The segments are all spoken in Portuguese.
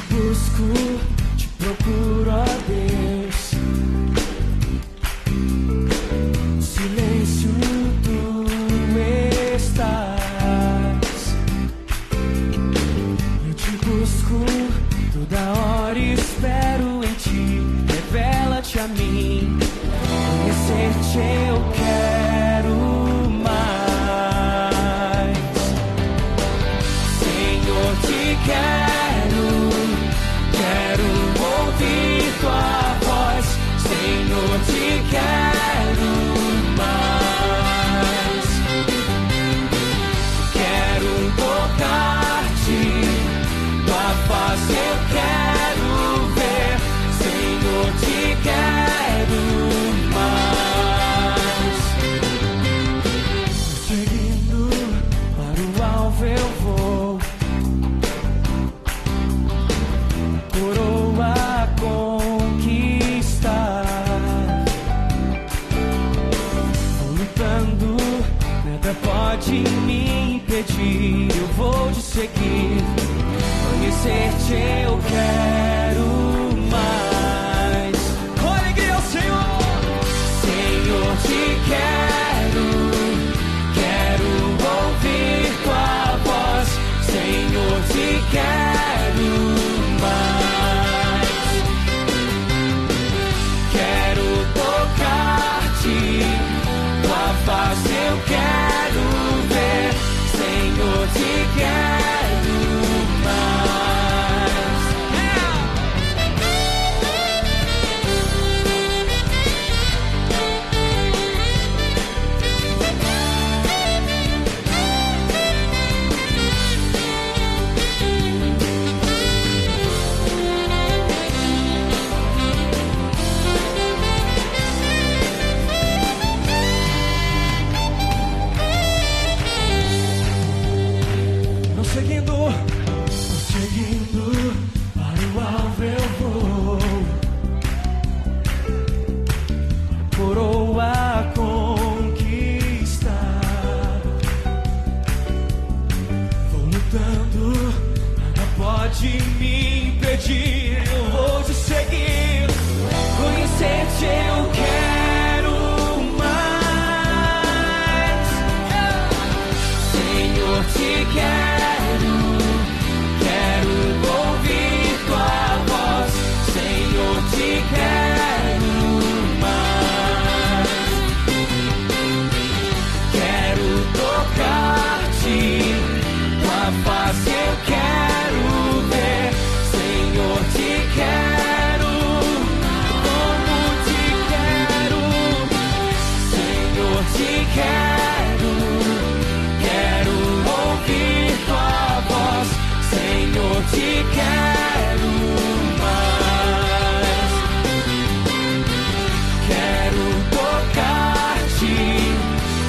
busco, te procuro, ó Deus. No silêncio tu estás. Eu te busco toda hora, espero em ti. Revela-te a mim, conhecer-te eu quero mais. Senhor, te quero ouvir tua voz. Senhor, te quero mais. Quero tocar-te, tua face eu quero ver. Senhor, te quero mais. Seguindo para o alvo eu vou, coroa a conquistar. Vou lutando, nada pode me impedir. Eu vou te seguir, conhecer-te eu quero mais. Com alegria ao Senhor. Senhor, te quero ouvir tua voz. Senhor, te quero mais. Quero tocar-te, tua face eu quero ver. Senhor, te quero mais. Seguindo para o alvo eu vou, coroa a conquistar. Vou lutando, nada pode me impedir. Eu vou te seguir, conhecer-te eu quero mais. Senhor, te quero ouvir tua voz. Senhor, te quero mais. Quero tocar-te, tua face eu quero ver. Senhor, te quero, como te quero. Senhor, te quero ouvir tua voz. Senhor, te quero mais. Quero tocar-te,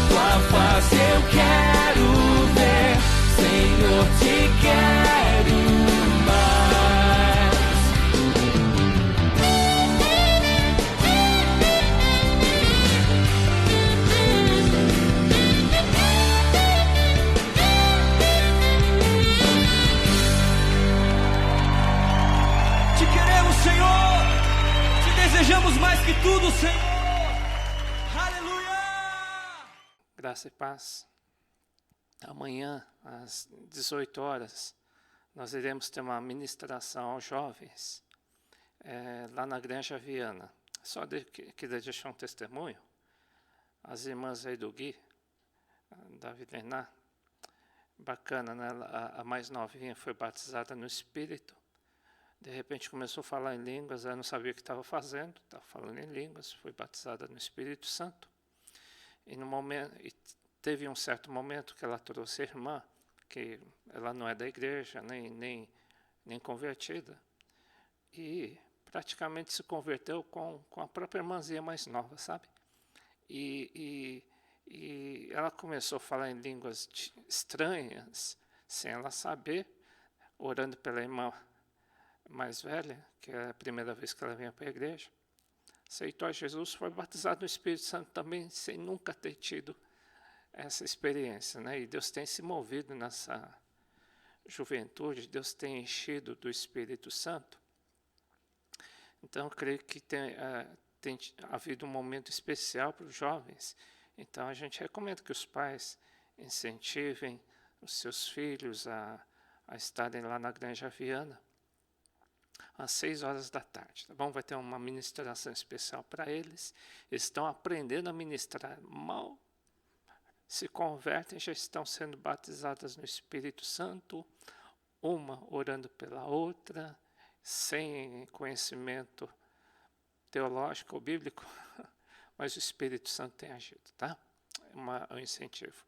tua face eu quero ver. Senhor, te quero mais. Te queremos, Senhor. Te desejamos mais que tudo, Senhor. Aleluia. Graça e paz. Amanhã, às 18 horas, nós iremos ter uma ministração aos jovens, lá na Granja Viana. Só queria deixar um testemunho. As irmãs aí do Gui, da Vilená, bacana, né? A mais novinha foi batizada no Espírito. De repente começou a falar em línguas, ela não sabia o que estava fazendo, estava falando em línguas, foi batizada no Espírito Santo. E teve um certo momento que ela trouxe a irmã, que ela não é da igreja, nem convertida, e praticamente se converteu com a própria irmãzinha mais nova, sabe? E ela começou a falar em línguas estranhas, sem ela saber, orando pela irmã mais velha, que é a primeira vez que ela vinha para a igreja. Aceitou a Jesus, foi batizado no Espírito Santo também, sem nunca ter tido essa experiência, né? E Deus tem se movido juventude, Deus tem enchido do Espírito Santo. Então, eu creio que tem havido um momento especial para os jovens. Então, a gente recomenda que os pais incentivem os seus filhos a estarem lá na Granja Viana, às 6 horas da tarde, tá bom? Vai ter uma ministração especial para eles. Eles estão aprendendo a ministrar. Mal se convertem, já estão sendo batizadas no Espírito Santo, uma orando pela outra, sem conhecimento teológico ou bíblico, mas o Espírito Santo tem agido, tá? É um incentivo.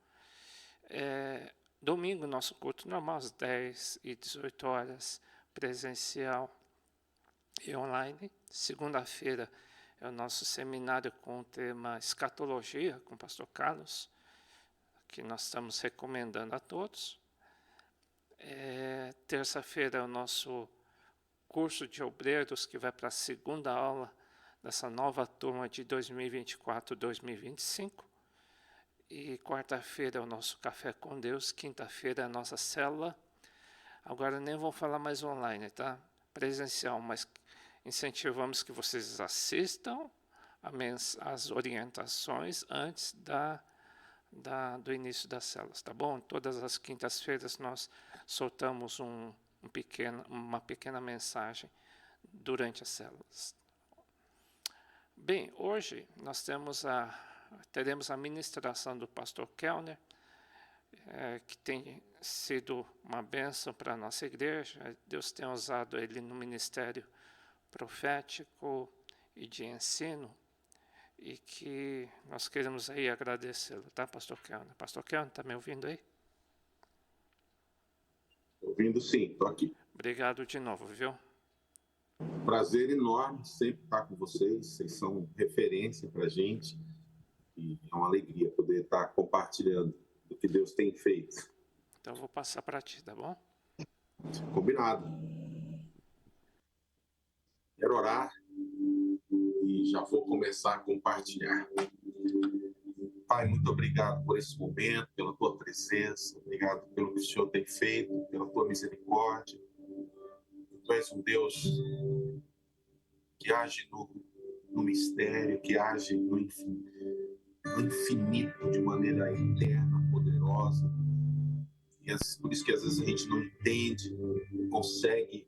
Domingo, nosso culto normal, às 10 e 18 horas, presencial e online. Segunda-feira é o nosso seminário com o tema Escatologia, com o pastor Carlos, que nós estamos recomendando a todos. Terça-feira é o nosso curso de obreiros, que vai para a segunda aula dessa nova turma de 2024-2025. E quarta-feira é o nosso Café com Deus, quinta-feira é a nossa célula. Agora nem vou falar mais online, tá? Presencial, mas incentivamos que vocês assistam as orientações antes do início das células, tá bom? Todas as quintas-feiras nós soltamos uma pequena mensagem durante as células. Bem, hoje nós teremos a ministração do pastor Kellner, que tem sido uma bênção para a nossa igreja. Deus tem usado ele no ministério profético e de ensino, e que nós queremos aí agradecê-lo, tá, pastor Kellner? Pastor Kellner, está me ouvindo aí? Ouvindo sim, estou aqui. Obrigado de novo, viu? Prazer enorme sempre estar com vocês. Vocês são referência para a gente. E é uma alegria poder estar compartilhando o que Deus tem feito. Então eu vou passar para ti, tá bom? Combinado. Quero orar e já vou começar a compartilhar. Pai, muito obrigado por esse momento, pela tua presença. Obrigado pelo que o Senhor tem feito, pela tua misericórdia. Tu és um Deus que age no mistério, que age no infinito, de maneira eterna, poderosa. E por isso que às vezes a gente não entende, não consegue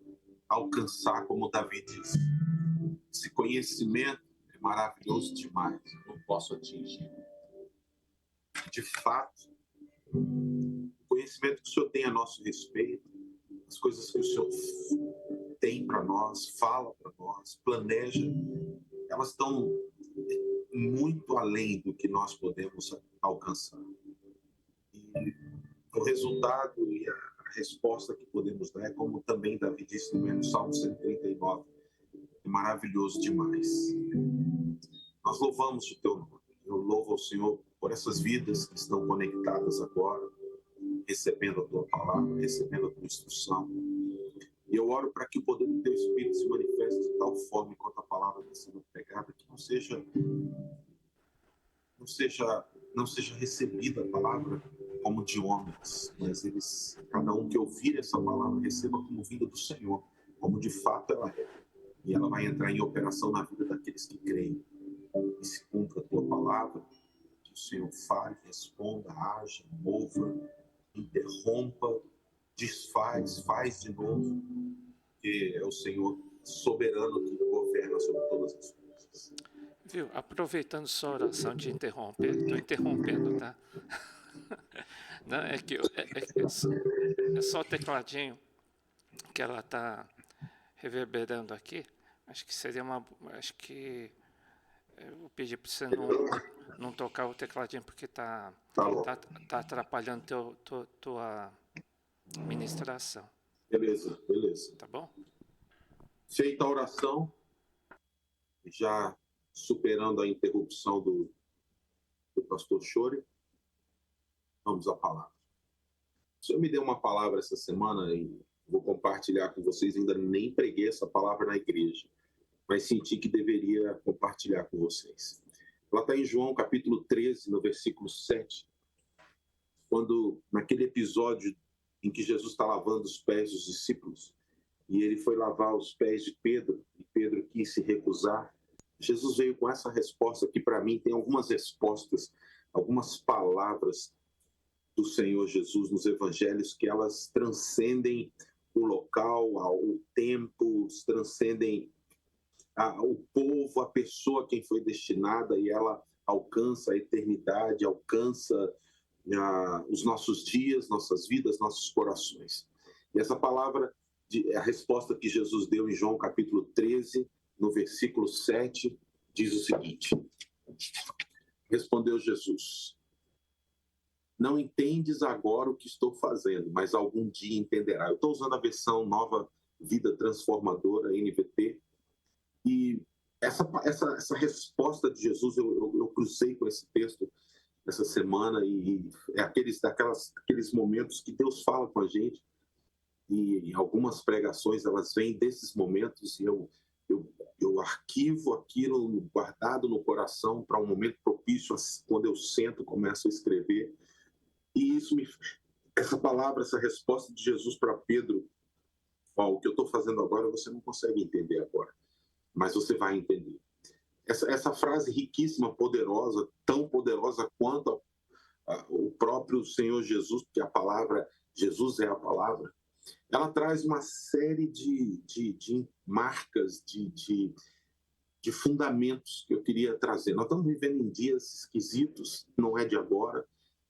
alcançar, como Davi disse. Esse conhecimento é maravilhoso demais, eu não posso atingir. De fato, o conhecimento que o Senhor tem a nosso respeito, as coisas que o Senhor tem para nós, fala para nós, planeja, elas estão muito além do que nós podemos alcançar. E o resultado e a resposta que podemos dar é como também Davi disse no Salmo 139, é maravilhoso demais. Nós louvamos o teu nome. Eu louvo ao Senhor por essas vidas que estão conectadas agora, recebendo a tua palavra, recebendo a tua instrução. E eu oro para que o poder do teu Espírito se manifeste de tal forma, enquanto a palavra está sendo pregada, que não seja recebida a palavra como de homens, mas cada um que ouvir essa palavra receba como vinda do Senhor, como de fato ela é. E ela vai entrar em operação na vida daqueles que creem. E se cumpra a tua palavra, que o Senhor fale, responda, haja, mova, interrompa, desfaz, faz de novo, que é o Senhor soberano que governa sobre todas as coisas. Viu? Aproveitando sua oração de interromper, estou interrompendo, tá? Não, é só o tecladinho que ela está reverberando aqui. Acho que eu vou pedir para você não tocar o tecladinho, porque tá atrapalhando tua ministração. Beleza. Tá bom? Feita a oração, já superando a interrupção do pastor Chore, vamos à palavra. O Senhor me deu uma palavra essa semana e vou compartilhar com vocês. Ainda nem preguei essa palavra na igreja, mas senti que deveria compartilhar com vocês. Ela está em João capítulo 13, no versículo 7, quando naquele episódio em que Jesus está lavando os pés dos discípulos, e ele foi lavar os pés de Pedro, e Pedro quis se recusar. Jesus veio com essa resposta que, para mim, tem algumas respostas, algumas palavras do Senhor Jesus nos evangelhos que elas transcendem o local, o tempo, transcendem o povo, a pessoa a quem foi destinada, e ela alcança a eternidade, alcança os nossos dias, nossas vidas, nossos corações. E essa palavra é a resposta que Jesus deu em João capítulo 13, no versículo 7, diz o seguinte: respondeu Jesus: não entendes agora o que estou fazendo, mas algum dia entenderá. Eu estou usando a versão Nova Vida Transformadora, NVT, e essa resposta de Jesus, eu cruzei com esse texto essa semana, e é aqueles momentos que Deus fala com a gente, e algumas pregações elas vêm desses momentos, e eu arquivo aquilo guardado no coração para um momento propício, quando eu sento, começo a escrever. E essa palavra, essa resposta de Jesus para Pedro, o que eu estou fazendo agora você não consegue entender agora, mas você vai entender. Essa frase riquíssima, poderosa, tão poderosa quanto o próprio Senhor Jesus, porque a palavra, Jesus é a palavra, ela traz uma série de marcas, de fundamentos que eu queria trazer. Nós estamos vivendo em dias esquisitos, não é de agora,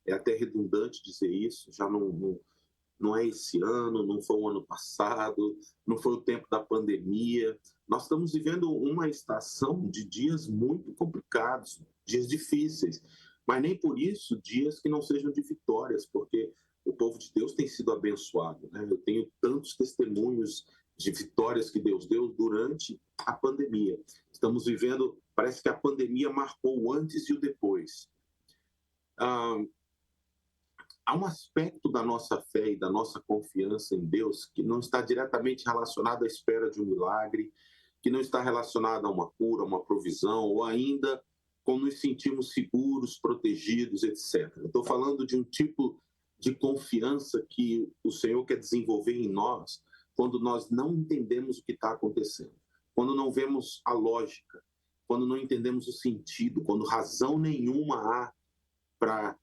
é até redundante dizer isso, já não é esse ano, não foi o ano passado, não foi o tempo da pandemia. Nós estamos vivendo uma estação de dias muito complicados, dias difíceis, mas nem por isso dias que não sejam de vitórias, porque o povo de Deus tem sido abençoado, né? Eu tenho tantos testemunhos de vitórias que Deus deu durante a pandemia. Estamos vivendo, parece que a pandemia marcou o antes e o depois. Há um aspecto da nossa fé e da nossa confiança em Deus que não está diretamente relacionado à espera de um milagre, que não está relacionado a uma cura, a uma provisão, ou ainda como nos sentimos seguros, protegidos, etc. Eu estou falando de um tipo de confiança que o Senhor quer desenvolver em nós quando nós não entendemos o que está acontecendo, quando não vemos a lógica, quando não entendemos o sentido, quando razão nenhuma há para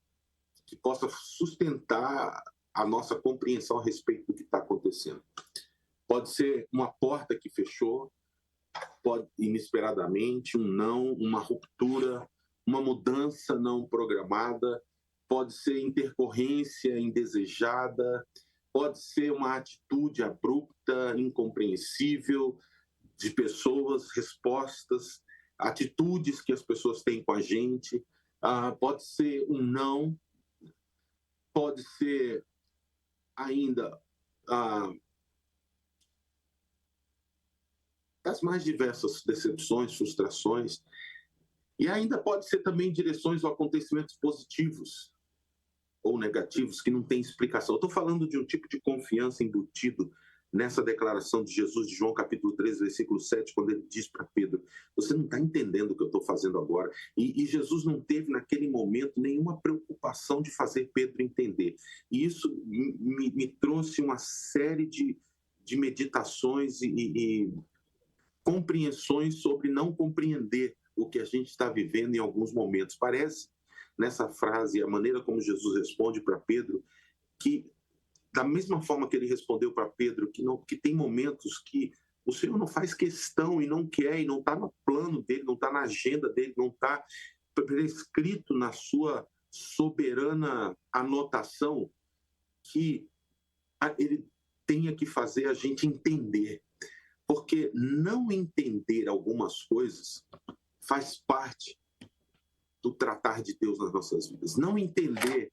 que possa sustentar a nossa compreensão a respeito do que está acontecendo. Pode ser uma porta que fechou, pode inesperadamente, um não, uma ruptura, uma mudança não programada, pode ser intercorrência indesejada, pode ser uma atitude abrupta, incompreensível de pessoas, respostas, atitudes que as pessoas têm com a gente, pode ser um não, pode ser ainda as mais diversas decepções, frustrações, e ainda pode ser também direções ou acontecimentos positivos ou negativos que não têm explicação. Eu estou falando de um tipo de confiança embutido nessa declaração de Jesus de João capítulo 13, versículo 7, quando ele diz para Pedro: você não está entendendo o que eu estou fazendo agora. E Jesus não teve naquele momento nenhuma preocupação de fazer Pedro entender. E isso me trouxe uma série de meditações e compreensões sobre não compreender o que a gente está vivendo em alguns momentos. Parece, nessa frase, a maneira como Jesus responde para Pedro, que da mesma forma que ele respondeu para Pedro, que tem momentos que o Senhor não faz questão e não quer, e não está no plano dele, não está na agenda dele, não está prescrito na sua soberana anotação, que ele tenha que fazer a gente entender. Porque não entender algumas coisas faz parte do tratar de Deus nas nossas vidas. Não entender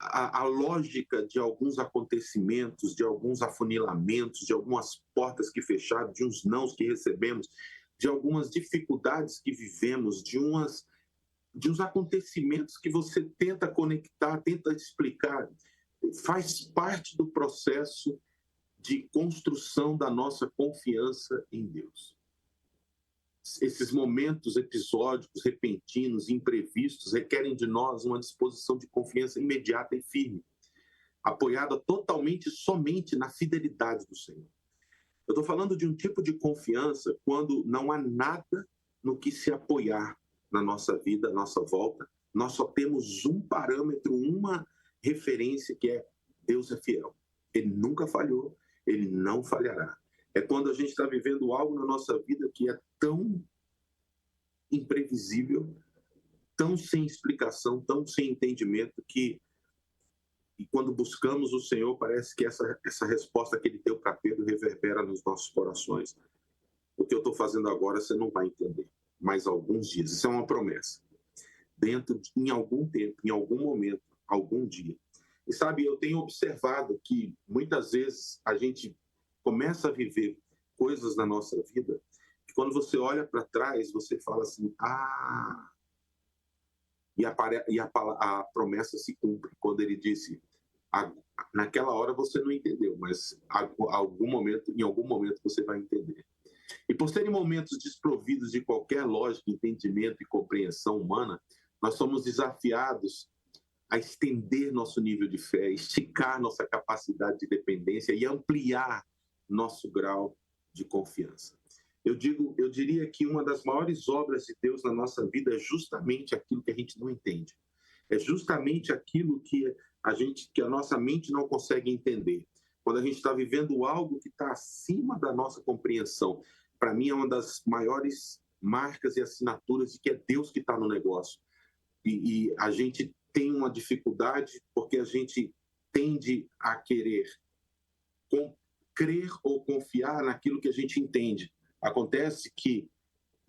a lógica de alguns acontecimentos, de alguns afunilamentos, de algumas portas que fecharam, de uns nãos que recebemos, de algumas dificuldades que vivemos, de uns acontecimentos que você tenta conectar, tenta explicar, faz parte do processo de construção da nossa confiança em Deus. Esses momentos episódicos, repentinos, imprevistos, requerem de nós uma disposição de confiança imediata e firme. apoiada totalmente, somente na fidelidade do Senhor. Eu estou falando de um tipo de confiança quando não há nada no que se apoiar na nossa vida, à nossa volta. Nós só temos um parâmetro, uma referência, que é Deus é fiel. Ele nunca falhou, ele não falhará. É quando a gente está vivendo algo na nossa vida que é tão imprevisível, tão sem explicação, tão sem entendimento, que e quando buscamos o Senhor, parece que essa resposta que ele deu para Pedro reverbera nos nossos corações. O que eu estou fazendo agora você não vai entender. Mais alguns dias. Isso é uma promessa. Em algum tempo, em algum momento, algum dia. E sabe, eu tenho observado que muitas vezes a gente começa a viver coisas na nossa vida que quando você olha para trás, você fala assim, e a promessa se cumpre quando ele disse, naquela hora você não entendeu, mas em algum momento você vai entender. E por serem momentos desprovidos de qualquer lógica, entendimento e compreensão humana, nós somos desafiados a estender nosso nível de fé, esticar nossa capacidade de dependência e ampliar nosso grau de confiança. Eu diria que uma das maiores obras de Deus na nossa vida é justamente aquilo que a gente não entende. É justamente aquilo que a nossa mente não consegue entender. Quando a gente está vivendo algo que está acima da nossa compreensão, para mim é uma das maiores marcas e assinaturas de que é Deus que está no negócio. E a gente tem uma dificuldade porque a gente tende a querer crer ou confiar naquilo que a gente entende. Acontece que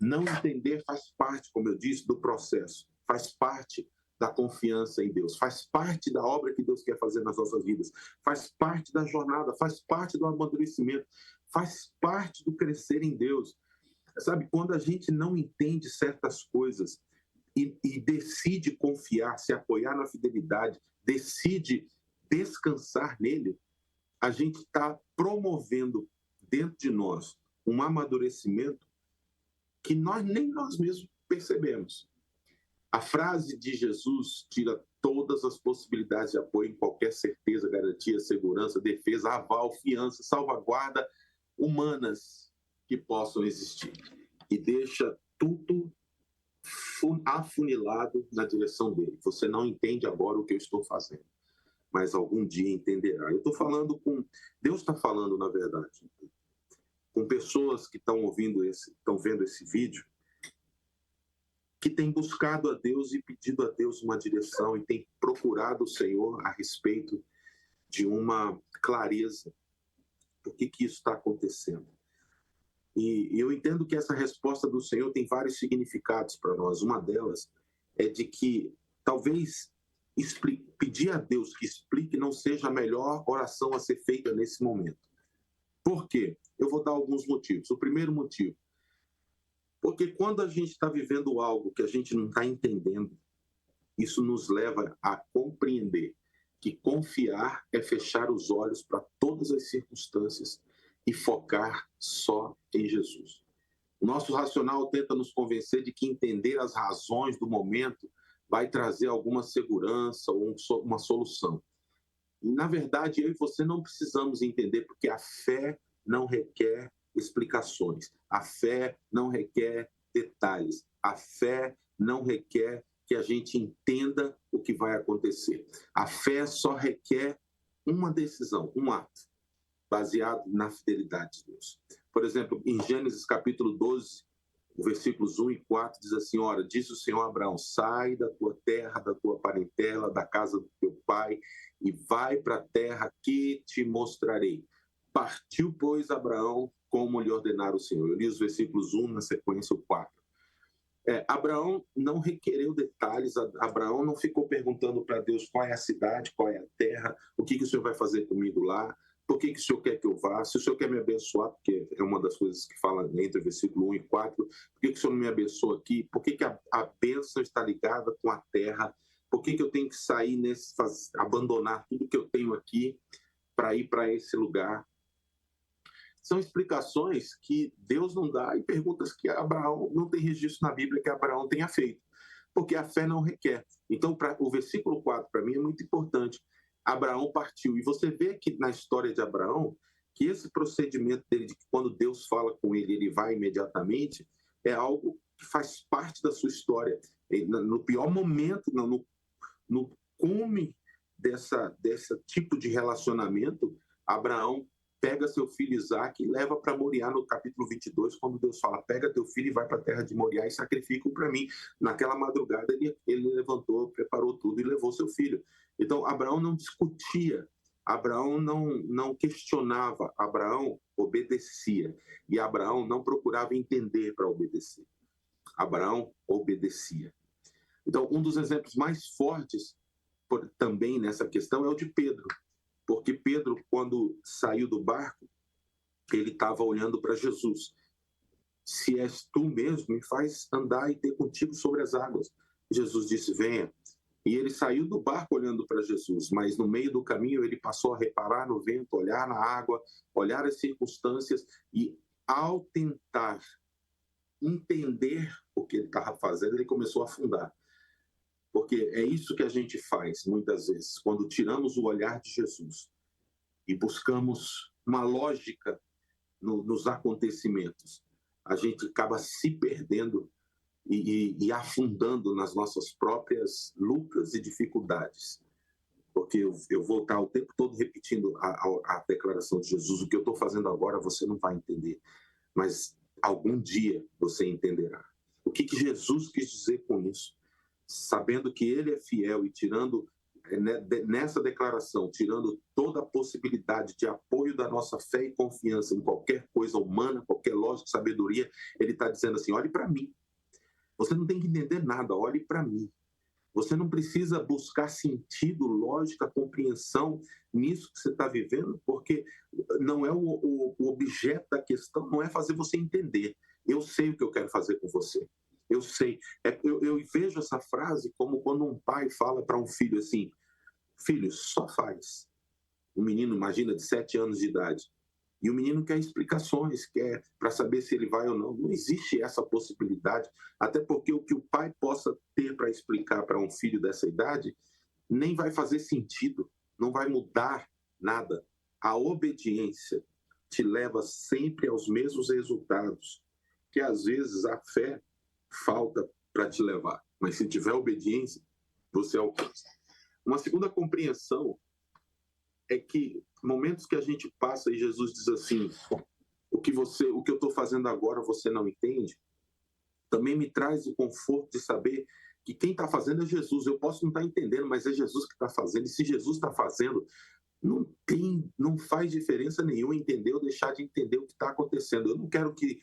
não entender faz parte, como eu disse, do processo, faz parte da confiança em Deus, faz parte da obra que Deus quer fazer nas nossas vidas, faz parte da jornada, faz parte do amadurecimento, faz parte do crescer em Deus. Sabe, quando a gente não entende certas coisas e decide confiar, se apoiar na fidelidade, decide descansar nele, a gente está promovendo dentro de nós um amadurecimento que nem nós mesmos percebemos. A frase de Jesus tira todas as possibilidades de apoio em qualquer certeza, garantia, segurança, defesa, aval, fiança, salvaguarda humanas que possam existir. E deixa tudo afunilado na direção dele. Você não entende agora o que eu estou fazendo, mas algum dia entenderá. Eu estou falando com... Deus está falando, na verdade, com pessoas que estão vendo esse vídeo, que têm buscado a Deus e pedido a Deus uma direção e têm procurado o Senhor a respeito de uma clareza. Por que isso está acontecendo? E eu entendo que essa resposta do Senhor tem vários significados para nós. Uma delas é de que talvez pedir a Deus que explique não seja a melhor oração a ser feita nesse momento. Por quê? Eu vou dar alguns motivos. O primeiro motivo, porque quando a gente está vivendo algo que a gente não está entendendo, isso nos leva a compreender que confiar é fechar os olhos para todas as circunstâncias e focar só em Jesus. O nosso racional tenta nos convencer de que entender as razões do momento vai trazer alguma segurança ou uma solução. E, na verdade, eu e você não precisamos entender, porque a fé não requer explicações. A fé não requer detalhes. A fé não requer que a gente entenda o que vai acontecer. A fé só requer uma decisão, um ato, baseado na fidelidade de Deus. Por exemplo, em Gênesis capítulo 12, versículos 1 e 4, diz assim, ora, disse o Senhor a Abraão, sai da tua terra, da tua parentela, da casa do teu pai, e vai para a terra que te mostrarei. Partiu, pois, Abraão, como lhe ordenara o Senhor. Eu li os versículos 1, na sequência o 4. Abraão não requereu detalhes, Abraão não ficou perguntando para Deus qual é a cidade, qual é a terra, o que o Senhor vai fazer comigo lá, por que o Senhor quer que eu vá, se o Senhor quer me abençoar, porque é uma das coisas que fala entre o versículo 1 e 4, por que o Senhor não me abençoa aqui, por que a bênção está ligada com a terra, por que eu tenho que sair, abandonar tudo que eu tenho aqui para ir para esse lugar. São explicações que Deus não dá e perguntas que Abraão não tem registro na Bíblia que Abraão tenha feito, porque a fé não requer. Então, o versículo 4, para mim, é muito importante. Abraão partiu. E você vê que na história de Abraão, que esse procedimento dele, de que quando Deus fala com ele, ele vai imediatamente, é algo que faz parte da sua história. No pior momento, no cume desse tipo de relacionamento, Abraão pega seu filho Isaque e leva para Moriá no capítulo 22, quando Deus fala, pega teu filho e vai para a terra de Moriá e sacrifica-o para mim. Naquela madrugada ele levantou, preparou tudo e levou seu filho. Então Abraão não discutia, Abraão não questionava, Abraão obedecia. E Abraão não procurava entender para obedecer. Abraão obedecia. Então, um dos exemplos mais fortes também nessa questão é o de Pedro. Porque Pedro, quando saiu do barco, ele estava olhando para Jesus. Se és tu mesmo, me faz andar e ter contigo sobre as águas. Jesus disse, venha. E ele saiu do barco olhando para Jesus, mas no meio do caminho ele passou a reparar no vento, olhar na água, olhar as circunstâncias e, ao tentar entender o que ele estava fazendo, ele começou a afundar. Porque é isso que a gente faz, muitas vezes, quando tiramos o olhar de Jesus e buscamos uma lógica nos acontecimentos. A gente acaba se perdendo e afundando nas nossas próprias lutas e dificuldades. Porque eu vou estar o tempo todo repetindo a declaração de Jesus, o que eu estou fazendo agora você não vai entender, mas algum dia você entenderá. O que Jesus quis dizer com isso? Sabendo que ele é fiel e tirando, nessa declaração, tirando toda a possibilidade de apoio da nossa fé e confiança em qualquer coisa humana, qualquer lógica, sabedoria, ele está dizendo assim, olhe para mim. Você não tem que entender nada, olhe para mim. Você não precisa buscar sentido, lógica, compreensão nisso que você está vivendo, porque não é o objeto da questão, não é fazer você entender. Eu sei o que eu quero fazer com você. Eu sei. Eu vejo essa frase como quando um pai fala para um filho assim, filho, só faz. Um menino, imagina, de 7 anos de idade. E o menino quer explicações, quer para saber se ele vai ou não. Não existe essa possibilidade, até porque o que o pai possa ter para explicar para um filho dessa idade nem vai fazer sentido, não vai mudar nada. A obediência te leva sempre aos mesmos resultados, que às vezes a fé falta para te levar. Mas se tiver obediência, você alcança. Uma segunda compreensão é que momentos que a gente passa e Jesus diz assim, o que eu estou fazendo agora você não entende, também me traz o conforto de saber que quem está fazendo é Jesus. Eu posso não estar entendendo, mas é Jesus que está fazendo. E se Jesus está fazendo, não faz diferença nenhuma entender ou deixar de entender o que está acontecendo. Eu não quero que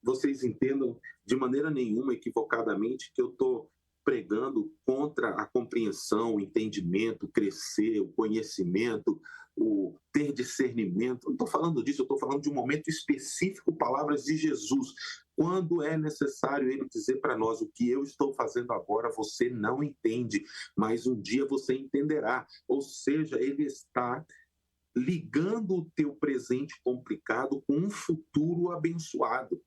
vocês entendam de maneira nenhuma, equivocadamente, que eu estou pregando contra a compreensão, o entendimento, o crescer, o conhecimento, o ter discernimento. Não estou falando disso, eu estou falando de um momento específico, palavras de Jesus. Quando é necessário ele dizer para nós, o que eu estou fazendo agora você não entende, mas um dia você entenderá. Ou seja, ele está ligando o teu presente complicado com um futuro abençoado.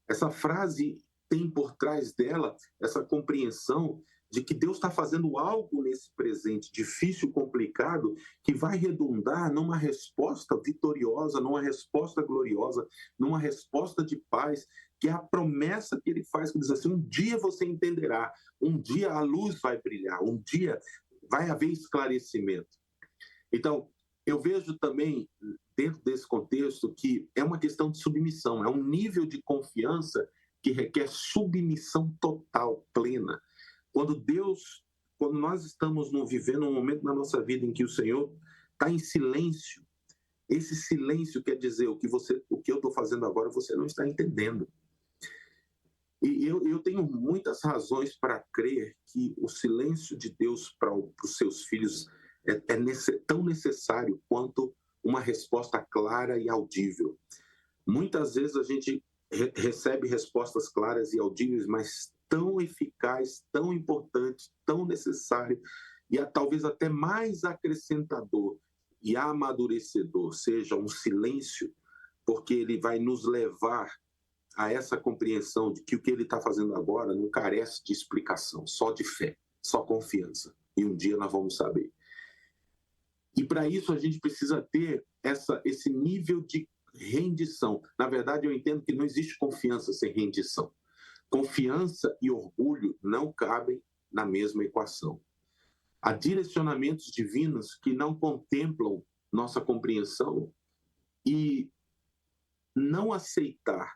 Essa frase tem por trás dela essa compreensão de que Deus está fazendo algo nesse presente difícil, complicado, que vai redundar numa resposta vitoriosa, numa resposta gloriosa, numa resposta de paz, que é a promessa que ele faz, que diz assim, um dia você entenderá, um dia a luz vai brilhar, um dia vai haver esclarecimento. Então, eu vejo também, dentro desse contexto, que é uma questão de submissão, é um nível de confiança que requer submissão total, plena. Quando nós estamos vivendo um momento na nossa vida em que o Senhor está em silêncio, esse silêncio quer dizer o que eu estou fazendo agora você não está entendendo. E eu tenho muitas razões para crer que o silêncio de Deus para os seus filhos é tão necessário quanto uma resposta clara e audível. Muitas vezes a gente recebe respostas claras e audíveis, mas tão eficaz, tão importante, tão necessário e talvez até mais acrescentador e amadurecedor seja um silêncio, porque ele vai nos levar a essa compreensão de que o que ele está fazendo agora não carece de explicação, só de fé, só confiança. E um dia nós vamos saber. E para isso a gente precisa ter esse nível de rendição. Na verdade, eu entendo que não existe confiança sem rendição. Confiança e orgulho não cabem na mesma equação. Há direcionamentos divinos que não contemplam nossa compreensão, e não aceitar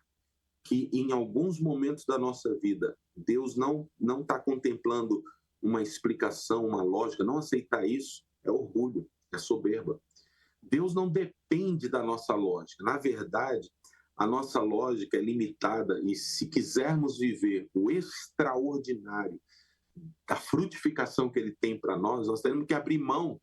que em alguns momentos da nossa vida Deus não está contemplando uma explicação, uma lógica, não aceitar isso é orgulho, é soberba. Deus não depende da nossa lógica. Na verdade, a nossa lógica é limitada, e se quisermos viver o extraordinário da frutificação que ele tem para nós teremos que abrir mão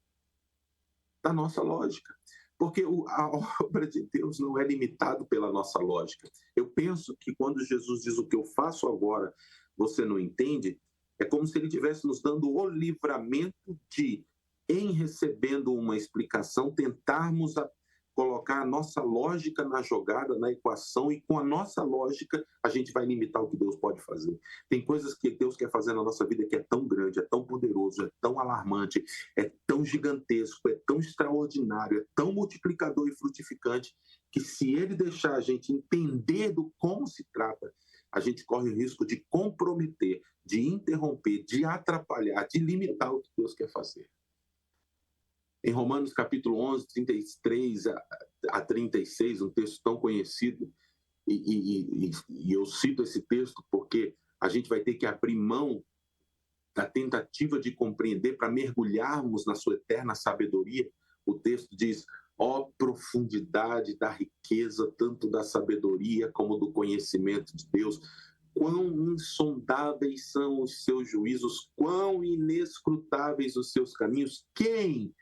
da nossa lógica. Porque a obra de Deus não é limitada pela nossa lógica. Eu penso que quando Jesus diz o que eu faço agora, você não entende, é como se ele estivesse nos dando o livramento de, em recebendo uma explicação, tentarmos colocar a nossa lógica na jogada, na equação, e com a nossa lógica a gente vai limitar o que Deus pode fazer. Tem coisas que Deus quer fazer na nossa vida que é tão grande, é tão poderoso, é tão alarmante, é tão gigantesco, é tão extraordinário, é tão multiplicador e frutificante, que se ele deixar a gente entender do como se trata, a gente corre o risco de comprometer, de interromper, de atrapalhar, de limitar o que Deus quer fazer. Em Romanos capítulo 11, 33 a 36, um texto tão conhecido, e eu cito esse texto porque a gente vai ter que abrir mão da tentativa de compreender para mergulharmos na sua eterna sabedoria. O texto diz: ó profundidade da riqueza, tanto da sabedoria como do conhecimento de Deus, quão insondáveis são os seus juízos, quão inescrutáveis os seus caminhos. Quem,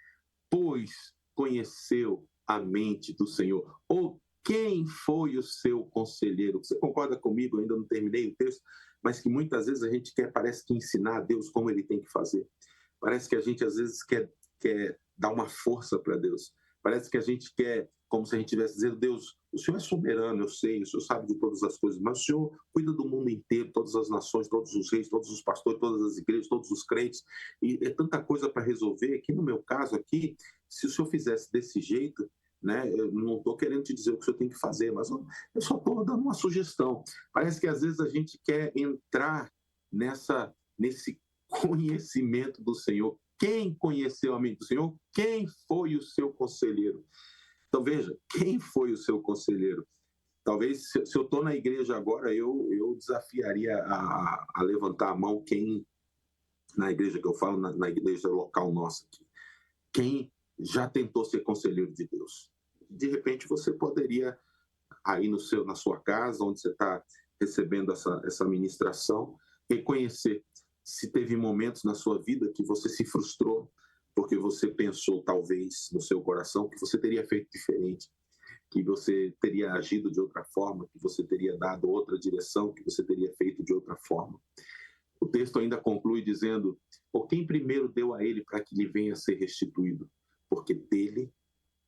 pois, conheceu a mente do Senhor? Ou quem foi o seu conselheiro? Você concorda comigo? Eu ainda não terminei o texto, mas que muitas vezes a gente parece que ensinar a Deus como ele tem que fazer. Parece que a gente às vezes quer dar uma força para Deus. Parece que a gente quer, como se a gente estivesse dizendo: Deus, o Senhor é soberano, eu sei, o Senhor sabe de todas as coisas, mas o Senhor cuida do mundo inteiro, todas as nações, todos os reis, todos os pastores, todas as igrejas, todos os crentes, e é tanta coisa para resolver, que no meu caso aqui, se o Senhor fizesse desse jeito, né, eu não estou querendo te dizer o que o Senhor tem que fazer, mas eu só estou dando uma sugestão. Parece que às vezes a gente quer entrar nesse conhecimento do Senhor. Quem conheceu a mente do Senhor? Quem foi o seu conselheiro? Então veja, quem foi o seu conselheiro? Talvez, se eu estou na igreja agora, eu desafiaria a levantar a mão quem, na igreja que eu falo, na igreja local nossa aqui, quem já tentou ser conselheiro de Deus. De repente você poderia, aí na sua casa, onde você está recebendo essa ministração, reconhecer se teve momentos na sua vida que você se frustrou, porque você pensou, talvez, no seu coração, que você teria feito diferente, que você teria agido de outra forma, que você teria dado outra direção, que você teria feito de outra forma. O texto ainda conclui dizendo: por quem primeiro deu a ele para que lhe venha a ser restituído? Porque dele,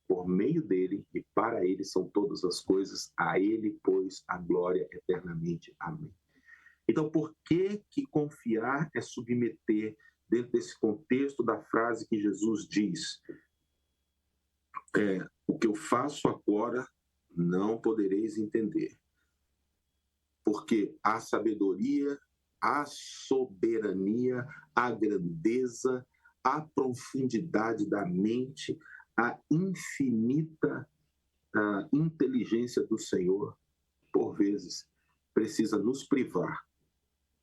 por meio dele e para ele são todas as coisas, a ele, pois, a glória eternamente. Amém. Então, por que confiar é submeter, dentro desse contexto da frase que Jesus diz: o que eu faço agora não podereis entender, porque a sabedoria, a soberania, a grandeza, a profundidade da mente, a infinita inteligência do Senhor, por vezes, precisa nos privar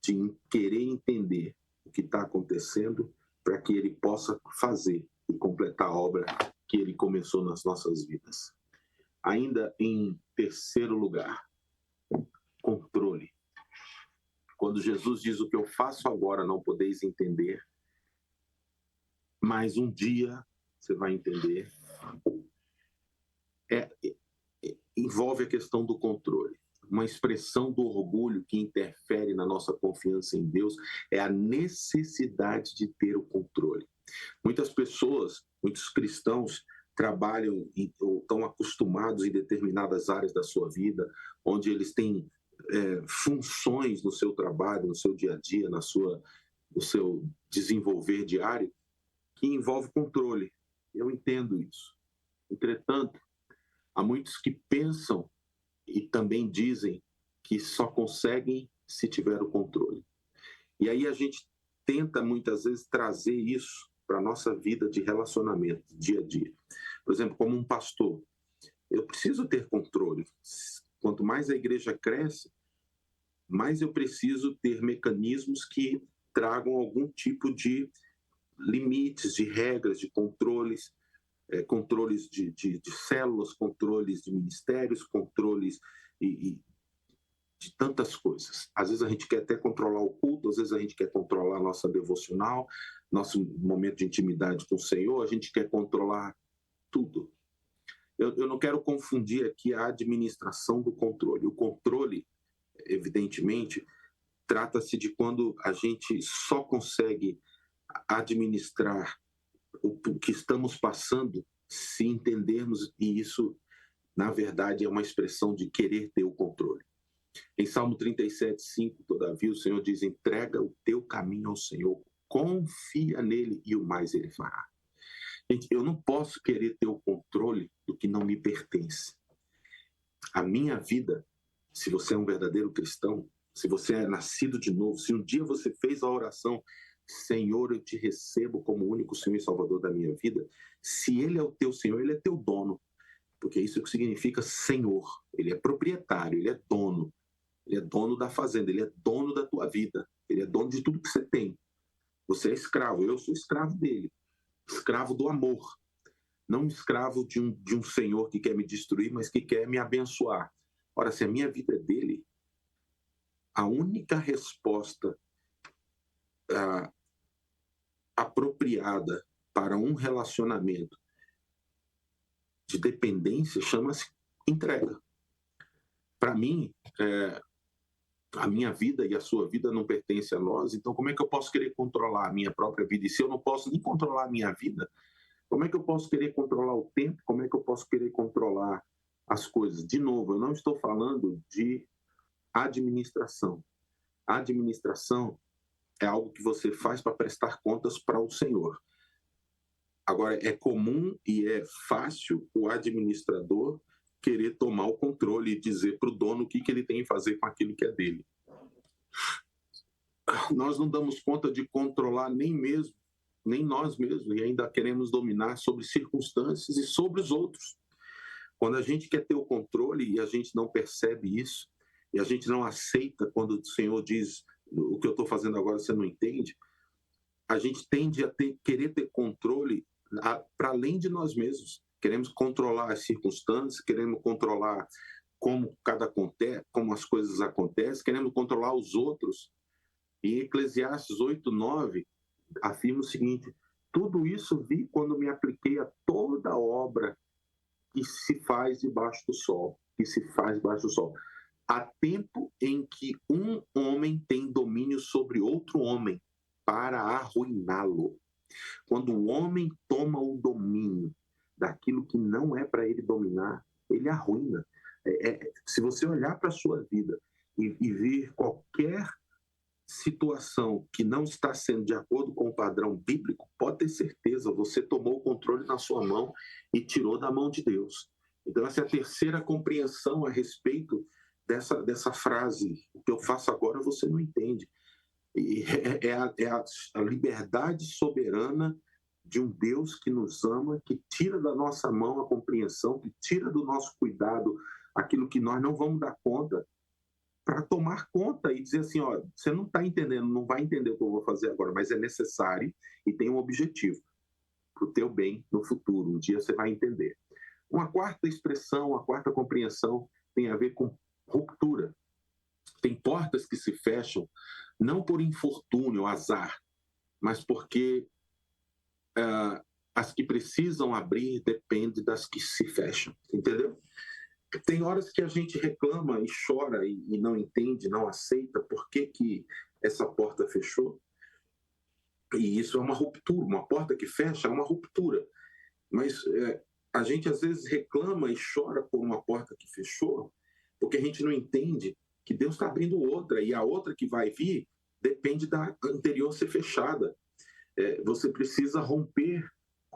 de querer entender o que está acontecendo para que ele possa fazer e completar a obra que ele começou nas nossas vidas. Ainda em terceiro lugar, controle. Quando Jesus diz: o que eu faço agora não podeis entender, mas um dia você vai entender, envolve a questão do controle. Uma expressão do orgulho que interfere na nossa confiança em Deus é a necessidade de ter o controle. Muitas pessoas, muitos cristãos, trabalham ou estão acostumados em determinadas áreas da sua vida, onde eles têm funções no seu trabalho, no seu dia a dia, no seu desenvolver diário, que envolve controle. Eu entendo isso. Entretanto, há muitos que pensam e também dizem que só conseguem se tiver o controle. E aí a gente tenta muitas vezes trazer isso para a nossa vida de relacionamento, dia a dia. Por exemplo, como um pastor, eu preciso ter controle. Quanto mais a igreja cresce, mais eu preciso ter mecanismos que tragam algum tipo de limites, de regras, de controles, controles de células, controles de ministérios, controles e de tantas coisas. Às vezes a gente quer até controlar o culto, às vezes a gente quer controlar a nossa devocional, nosso momento de intimidade com o Senhor, a gente quer controlar tudo. Eu não quero confundir aqui a administração do controle. O controle, evidentemente, trata-se de quando a gente só consegue administrar o que estamos passando se entendermos, e isso, na verdade, é uma expressão de querer ter o controle. Em Salmo 37:5, todavia, o Senhor diz: entrega o teu caminho ao Senhor, confia nele e o mais ele fará. Gente, eu não posso querer ter o controle do que não me pertence. A minha vida, se você é um verdadeiro cristão, se você é nascido de novo, se um dia você fez a oração, Senhor, eu te recebo como o único Senhor e Salvador da minha vida, se ele é o teu Senhor, ele é teu dono, porque isso é o que significa Senhor. Ele é proprietário, ele é dono. Ele é dono da fazenda, ele é dono da tua vida, ele é dono de tudo que você tem. Você é escravo, eu sou escravo dele, escravo do amor, não escravo de um senhor que quer me destruir, mas que quer me abençoar. Ora, se a minha vida é dele, a única resposta apropriada para um relacionamento de dependência chama-se entrega. Para mim, a minha vida e a sua vida não pertencem a nós, então como é que eu posso querer controlar a minha própria vida? E se eu não posso nem controlar a minha vida, como é que eu posso querer controlar o tempo? Como é que eu posso querer controlar as coisas? De novo, eu não estou falando de administração. A administração é algo que você faz para prestar contas para o Senhor. Agora, é comum e é fácil o administrador querer tomar o controle e dizer para o dono o que ele tem que fazer com aquilo que é dele. Nós não damos conta de controlar nem nós mesmos, e ainda queremos dominar sobre circunstâncias e sobre os outros. Quando a gente quer ter o controle e a gente não percebe isso, e a gente não aceita quando o Senhor diz: o que eu estou fazendo agora você não entende, a gente tende a querer ter controle para além de nós mesmos. Queremos controlar as circunstâncias, queremos controlar como as coisas acontecem, queremos controlar os outros. E Eclesiastes 8:9 afirma o seguinte: tudo isso vi quando me apliquei a toda obra que se faz debaixo do sol, Há tempo em que um homem tem domínio sobre outro homem para arruiná-lo. Quando o homem toma o domínio daquilo que não é para ele dominar, ele arruina. Se você olhar para a sua vida e ver qualquer situação que não está sendo de acordo com o padrão bíblico, pode ter certeza, você tomou o controle na sua mão e tirou da mão de Deus. Então essa é a terceira compreensão a respeito dessa frase: o que eu faço agora você não entende. E a liberdade soberana de um Deus que nos ama, que tira da nossa mão a compreensão, que tira do nosso cuidado aquilo que nós não vamos dar conta, para tomar conta e dizer assim: ó, você não está entendendo, não vai entender o que eu vou fazer agora, mas é necessário e tem um objetivo para o teu bem no futuro. Um dia você vai entender. Uma quarta expressão, uma quarta compreensão tem a ver com ruptura. Tem portas que se fecham não por infortúnio, azar, mas porque as que precisam abrir dependem das que se fecham, entendeu? Tem horas que a gente reclama e chora e não entende, não aceita por que essa porta fechou. E isso é uma ruptura. Uma porta que fecha é uma ruptura. Mas a gente às vezes reclama e chora por uma porta que fechou porque a gente não entende que Deus está abrindo outra, e a outra que vai vir depende da anterior ser fechada. Você precisa romper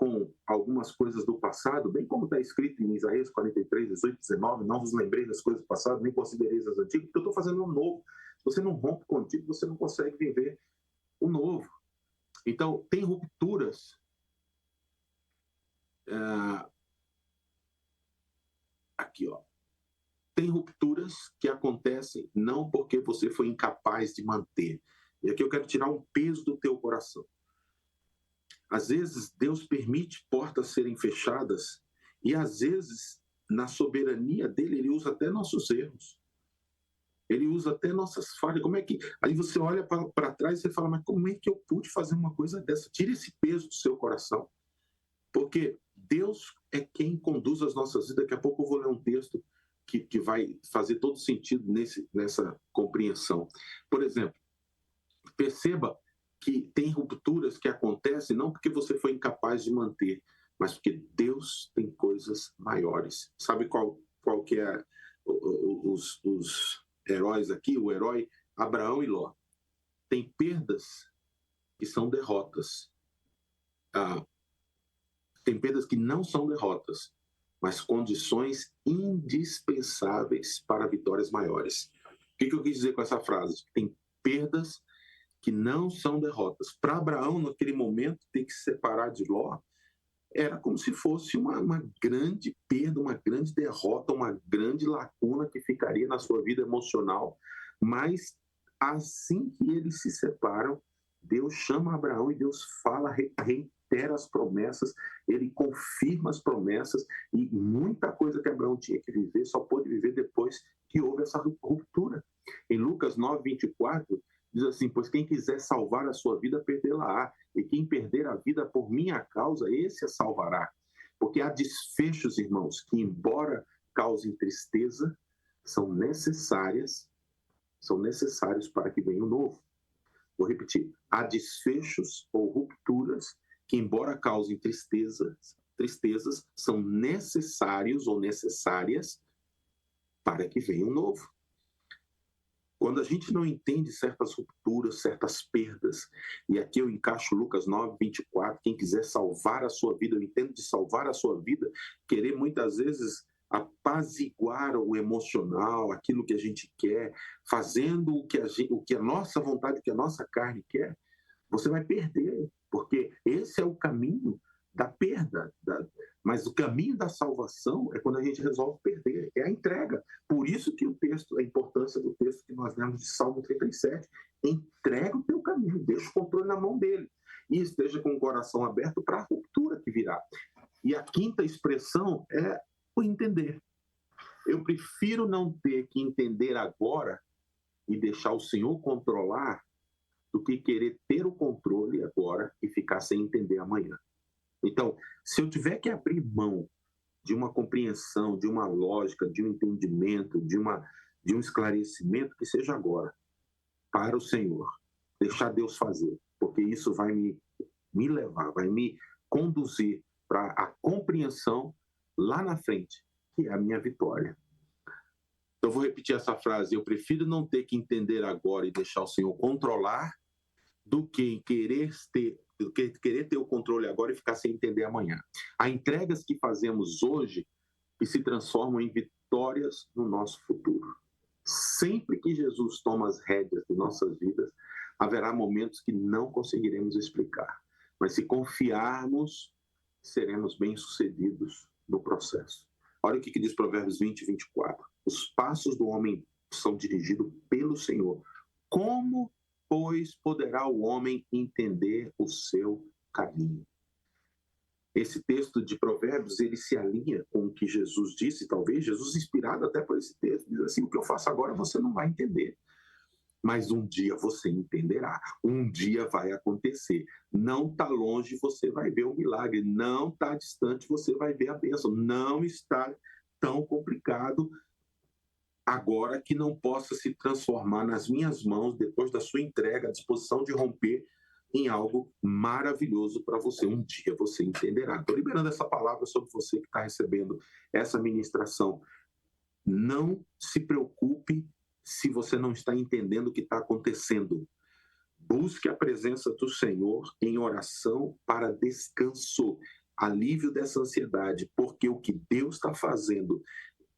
com algumas coisas do passado, bem como está escrito em Isaías 43, 18, 19, não vos lembrei das coisas do passado, nem considereis as antigas, porque eu estou fazendo um novo. Se você não rompe com o antigo, você não consegue viver o novo. Então, tem rupturas aqui, ó. Tem rupturas que acontecem não porque você foi incapaz de manter. E aqui eu quero tirar um peso do teu coração. Às vezes, Deus permite portas serem fechadas e, às vezes, na soberania dele, ele usa até nossos erros. Ele usa até nossas falhas. Como é que... Aí você olha para trás e você fala, mas como é que eu pude fazer uma coisa dessa? Tira esse peso do seu coração. Porque Deus é quem conduz as nossas vidas. Daqui a pouco eu vou ler um texto que vai fazer todo sentido nessa compreensão. Por exemplo, perceba que tem rupturas que acontecem não porque você foi incapaz de manter, mas porque Deus tem coisas maiores. Sabe qual que é os heróis aqui? O herói Abraão e Ló. Tem perdas que são derrotas. Tem perdas que não são derrotas, mas condições indispensáveis para vitórias maiores. O que eu quis dizer com essa frase? Tem perdas que não são derrotas. Para Abraão, naquele momento, ter que se separar de Ló era como se fosse uma grande perda, uma grande derrota, uma grande lacuna que ficaria na sua vida emocional. Mas assim que eles se separam, Deus chama Abraão e Deus fala, reitera as promessas, ele confirma as promessas, e muita coisa que Abraão tinha que viver só pôde viver depois que houve essa ruptura. Em Lucas 9, 24, diz assim, pois quem quiser salvar a sua vida, perdê-la-á, e quem perder a vida por minha causa, esse a salvará. Porque há desfechos, irmãos, que embora causem tristeza, são necessários para que venha o novo. Vou repetir, há desfechos ou rupturas que, embora causem tristezas, são necessários ou necessárias para que venha o novo. Quando a gente não entende certas rupturas, certas perdas, e aqui eu encaixo Lucas 9, 24, quem quiser salvar a sua vida, eu entendo de salvar a sua vida, querer muitas vezes apaziguar o emocional, aquilo que a gente quer, fazendo o que a nossa vontade, o que a nossa carne quer, você vai perder, porque esse é o caminho da perda. Mas o caminho da salvação é quando a gente resolve perder, é a entrega. Por isso que a importância do texto que nós lemos de Salmo 37, entrega o teu caminho, deixa o controle na mão dele, e esteja com o coração aberto para a ruptura que virá. E a quinta expressão é o entender. Eu prefiro não ter que entender agora e deixar o Senhor controlar do que querer ter o controle agora e ficar sem entender amanhã. Então, se eu tiver que abrir mão de uma compreensão, de uma lógica, de um entendimento, de um esclarecimento, que seja agora, para o Senhor, deixar Deus fazer, porque isso vai me levar, vai me conduzir para a compreensão lá na frente, que é a minha vitória. Então, eu vou repetir essa frase, eu prefiro não ter que entender agora e deixar o Senhor controlar, do que querer ter o controle agora e ficar sem entender amanhã. Há entregas que fazemos hoje que se transformam em vitórias no nosso futuro. Sempre que Jesus toma as rédeas de nossas vidas, haverá momentos que não conseguiremos explicar. Mas se confiarmos, seremos bem-sucedidos no processo. Olha o que diz Provérbios 20, 24. Os passos do homem são dirigidos pelo Senhor. Como, pois, poderá o homem entender o seu caminho? Esse texto de Provérbios, ele se alinha com o que Jesus disse, talvez Jesus inspirado até por esse texto, diz assim, o que eu faço agora você não vai entender, mas um dia você entenderá, um dia vai acontecer, não está longe, você vai ver o milagre, não está distante, você vai ver a bênção, não está tão complicado agora que não possa se transformar nas minhas mãos, depois da sua entrega, à disposição de romper em algo maravilhoso para você. Um dia você entenderá. Estou liberando essa palavra sobre você que está recebendo essa ministração. Não se preocupe se você não está entendendo o que está acontecendo. Busque a presença do Senhor em oração para descanso. alívio dessa ansiedade, porque o que Deus está fazendo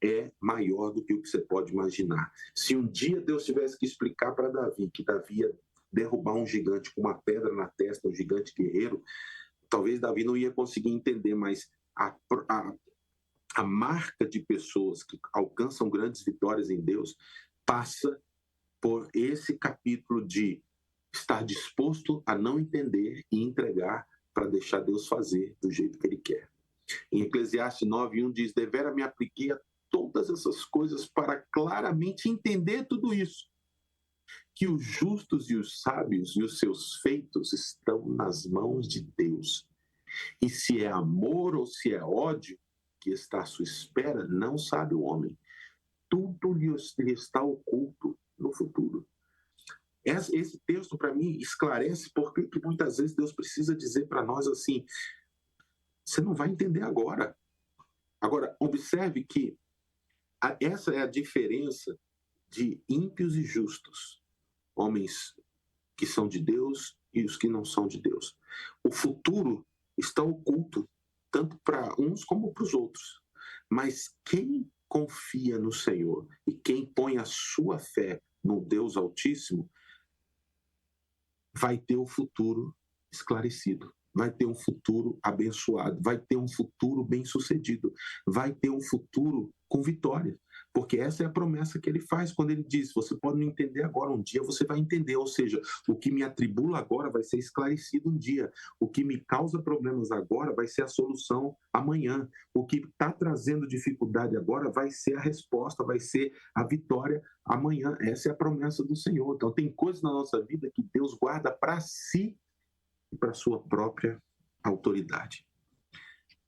é maior do que o que você pode imaginar. Se um dia Deus tivesse que explicar para Davi que Davi ia derrubar um gigante com uma pedra na testa, um gigante guerreiro, talvez Davi não ia conseguir entender, mas a marca de pessoas que alcançam grandes vitórias em Deus passa por esse capítulo de estar disposto a não entender e entregar para deixar Deus fazer do jeito que Ele quer. Em Eclesiastes 9:1 diz: devera me apliquei a todas essas coisas para claramente entender tudo isso, que os justos e os sábios e os seus feitos estão nas mãos de Deus. E se é amor ou se é ódio que está à sua espera, não sabe o homem. Tudo lhe está oculto no futuro. Esse texto, para mim, esclarece porque que muitas vezes Deus precisa dizer para nós assim: você não vai entender agora. Agora, observe que essa é a diferença de ímpios e justos, homens que são de Deus e os que não são de Deus. O futuro está oculto, tanto para uns como para os outros. Mas quem confia no Senhor e quem põe a sua fé no Deus Altíssimo, vai ter o futuro esclarecido, vai ter um futuro abençoado, vai ter um futuro bem-sucedido, vai ter um futuro com vitória. Porque essa é a promessa que ele faz quando ele diz: você pode não entender agora, um dia você vai entender. Ou seja, o que me atribula agora vai ser esclarecido um dia. O que me causa problemas agora vai ser a solução amanhã. O que está trazendo dificuldade agora vai ser a resposta, vai ser a vitória amanhã. Essa é a promessa do Senhor. Então tem coisas na nossa vida que Deus guarda para si e para a sua própria autoridade.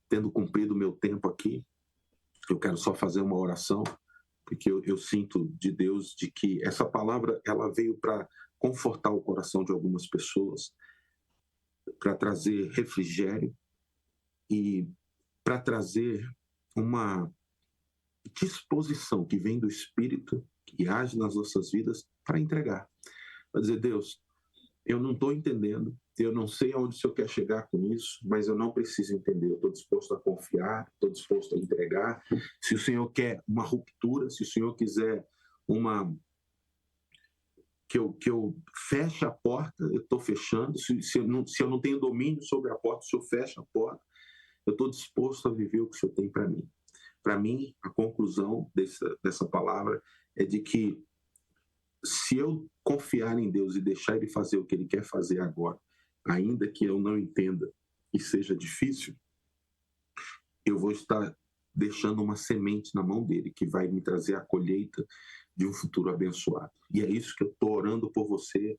Tendo cumprido o meu tempo aqui, eu quero só fazer uma oração, porque eu sinto de Deus de que essa palavra ela veio para confortar o coração de algumas pessoas, para trazer refrigério e para trazer uma disposição que vem do Espírito, que age nas nossas vidas, para entregar. Para dizer: Deus, eu não estou entendendo, eu não sei aonde o Senhor quer chegar com isso, mas eu não preciso entender, eu estou disposto a confiar, estou disposto a entregar. Se o Senhor quer uma ruptura, se o Senhor quiser que eu feche a porta, eu estou fechando. Se eu não tenho domínio sobre a porta, o Senhor fecha a porta. Eu estou disposto a viver o que o Senhor tem para mim. Para mim, a conclusão dessa palavra é de que se eu confiar em Deus e deixar Ele fazer o que Ele quer fazer agora, ainda que eu não entenda e seja difícil, eu vou estar deixando uma semente na mão dele que vai me trazer a colheita de um futuro abençoado. E é isso que eu estou orando por você,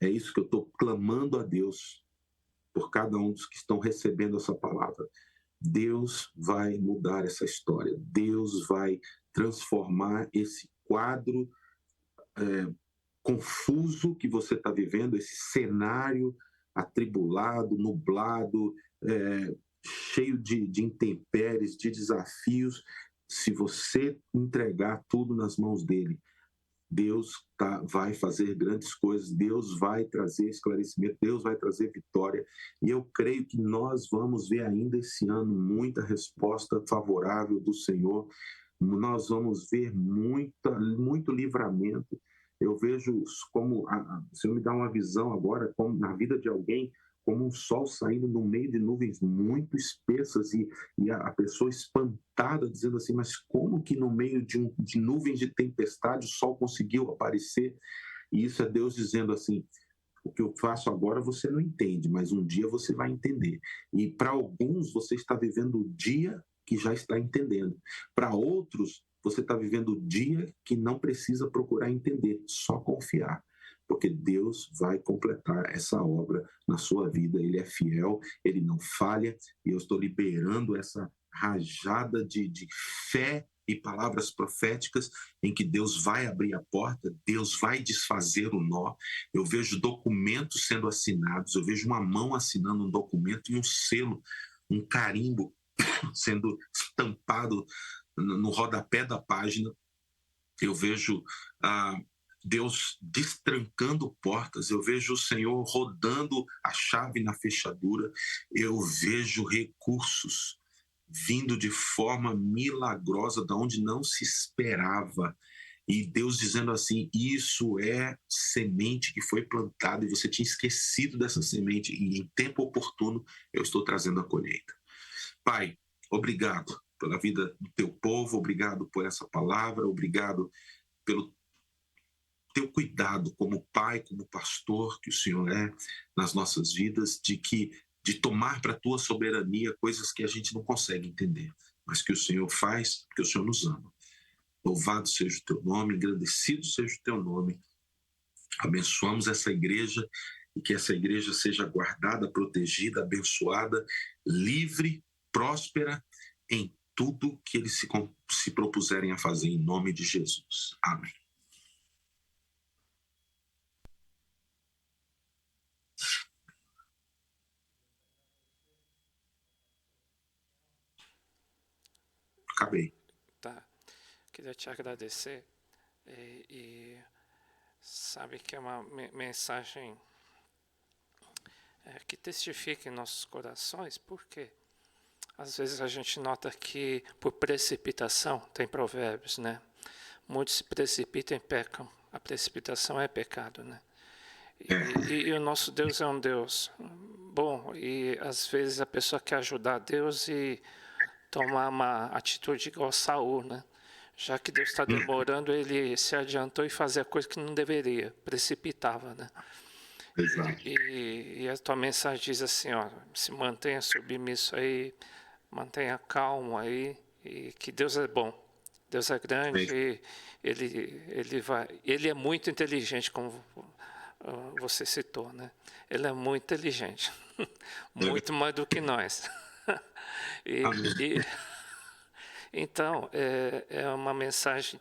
é isso que eu estou clamando a Deus por cada um dos que estão recebendo essa palavra. Deus vai mudar essa história, Deus vai transformar esse quadro confuso que você está vivendo, esse cenário atribulado, nublado, cheio de intempéries, de desafios. Se você entregar tudo nas mãos dele, Deus vai fazer grandes coisas, Deus vai trazer esclarecimento, Deus vai trazer vitória. E eu creio que nós vamos ver ainda esse ano muita resposta favorável do Senhor. Nós vamos ver muito livramento. Eu vejo como, o Senhor me dá uma visão agora, como na vida de alguém, como um sol saindo no meio de nuvens muito espessas e a pessoa espantada, dizendo assim: mas como que no meio de nuvens de tempestade o sol conseguiu aparecer? E isso é Deus dizendo assim: o que eu faço agora você não entende, mas um dia você vai entender. E para alguns você está vivendo o dia que já está entendendo. Para outros, você está vivendo o dia que não precisa procurar entender, só confiar. Porque Deus vai completar essa obra na sua vida. Ele é fiel, Ele não falha. E eu estou liberando essa rajada de fé e palavras proféticas em que Deus vai abrir a porta, Deus vai desfazer o nó. Eu vejo documentos sendo assinados, eu vejo uma mão assinando um documento e um selo, um carimbo sendo estampado no rodapé da página. Eu vejo Deus destrancando portas, eu vejo o Senhor rodando a chave na fechadura, eu vejo recursos vindo de forma milagrosa, da onde não se esperava. E Deus dizendo assim, isso é semente que foi plantada e você tinha esquecido dessa semente e em tempo oportuno eu estou trazendo a colheita. Pai, obrigado pela vida do teu povo, obrigado por essa palavra, obrigado pelo teu cuidado como pai, como pastor que o Senhor é nas nossas vidas, de tomar para a tua soberania coisas que a gente não consegue entender, mas que o Senhor faz, porque o Senhor nos ama. Louvado seja o teu nome, engrandecido seja o teu nome. Abençoamos essa igreja e que essa igreja seja guardada, protegida, abençoada, livre, próspera em tudo que eles se propuserem a fazer, em nome de Jesus. Amém. Acabei. Tá. Queria te agradecer e sabe que é uma mensagem que testifica em nossos corações, porque às vezes a gente nota que por precipitação, tem provérbios, né? Muitos se precipitam e pecam. A precipitação é pecado, né? E o nosso Deus é um Deus bom, e às vezes a pessoa quer ajudar Deus e tomar uma atitude igual Saul, né? Já que Deus está demorando, ele se adiantou e fazia coisa que não deveria, precipitava, né? Exato. E a tua mensagem diz assim, ó, se mantenha submisso aí, mantenha calmo aí, e que Deus é bom, Deus é grande, e ele é muito inteligente, como você citou, né? Ele é muito inteligente, muito mais do que nós. Então, é uma mensagem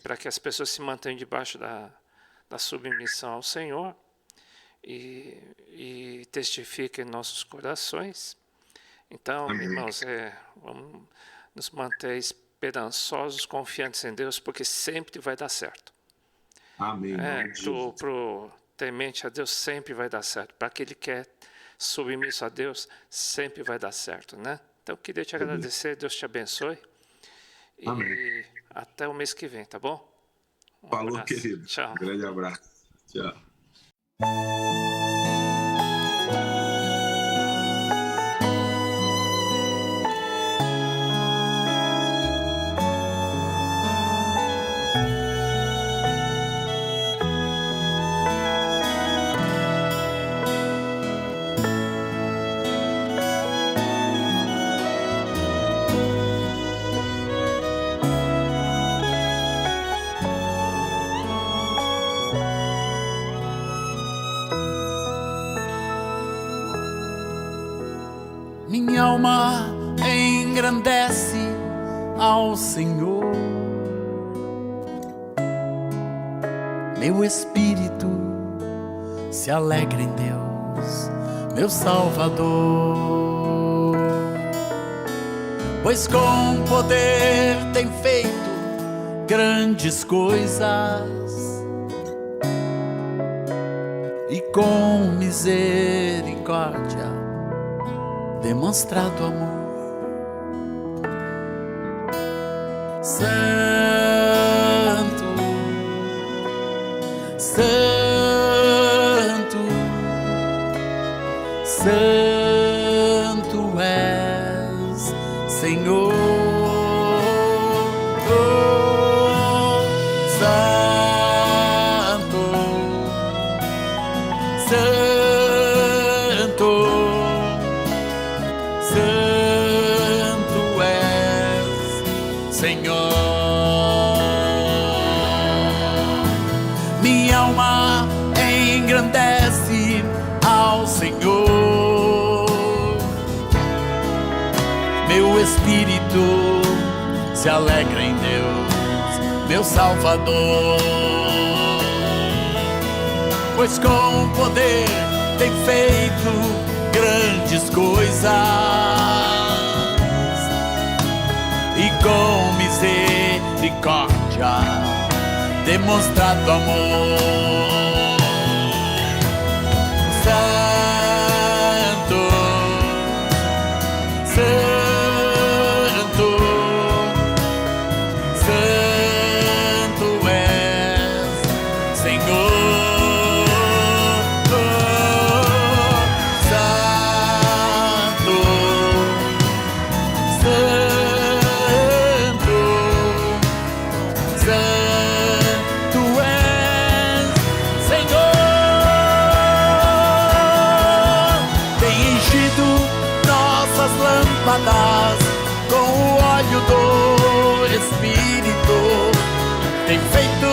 para que as pessoas se mantenham debaixo da submissão ao Senhor e testifiquem em nossos corações. Então, irmãos, vamos nos manter esperançosos, confiantes em Deus, porque sempre vai dar certo. Amém. Pro temente a Deus sempre vai dar certo. Para aquele que é submisso a Deus, sempre vai dar certo, né? Então, queria te agradecer, Deus te abençoe. E Amém. até o mês que vem, tá bom? Falou, querido. Tchau. Um grande abraço. Tchau. Minha alma engrandece ao Senhor, meu espírito se alegra em Deus, meu Salvador, pois com poder tem feito grandes coisas e com misericórdia demonstrado amor. Santo, Santo, Santo és, Senhor. Santo, Santo, Santo és, Senhor. Minha alma engrandece ao Senhor, meu espírito se alegra em Deus, meu Salvador, pois com poder tem feito grandes coisas e com misericórdia demonstrado amor. Santo, Santo, Santo és, Senhor. Com o óleo do Espírito, tem feito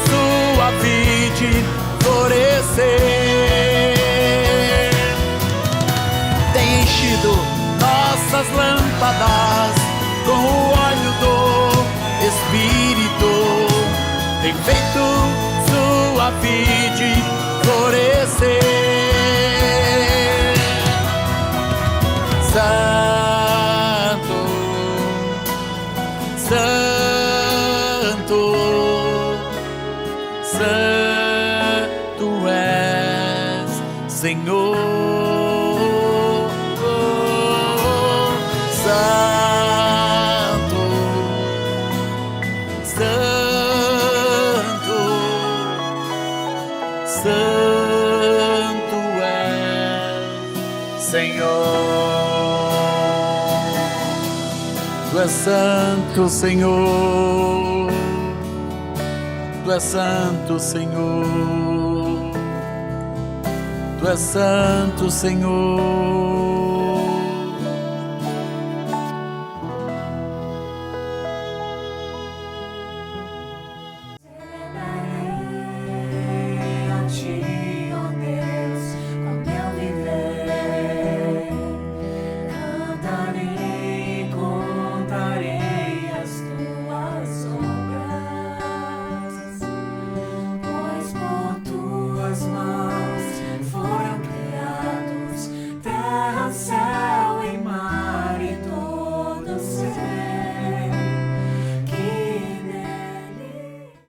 sua vide florescer, tem enchido nossas lâmpadas com o óleo do Espírito, tem feito sua vide florescer. Santo, Santo és, Senhor. Santo, Santo, Santo és, Senhor. Tu és santo, Senhor. Tu és santo, Senhor. Tu és santo, Senhor.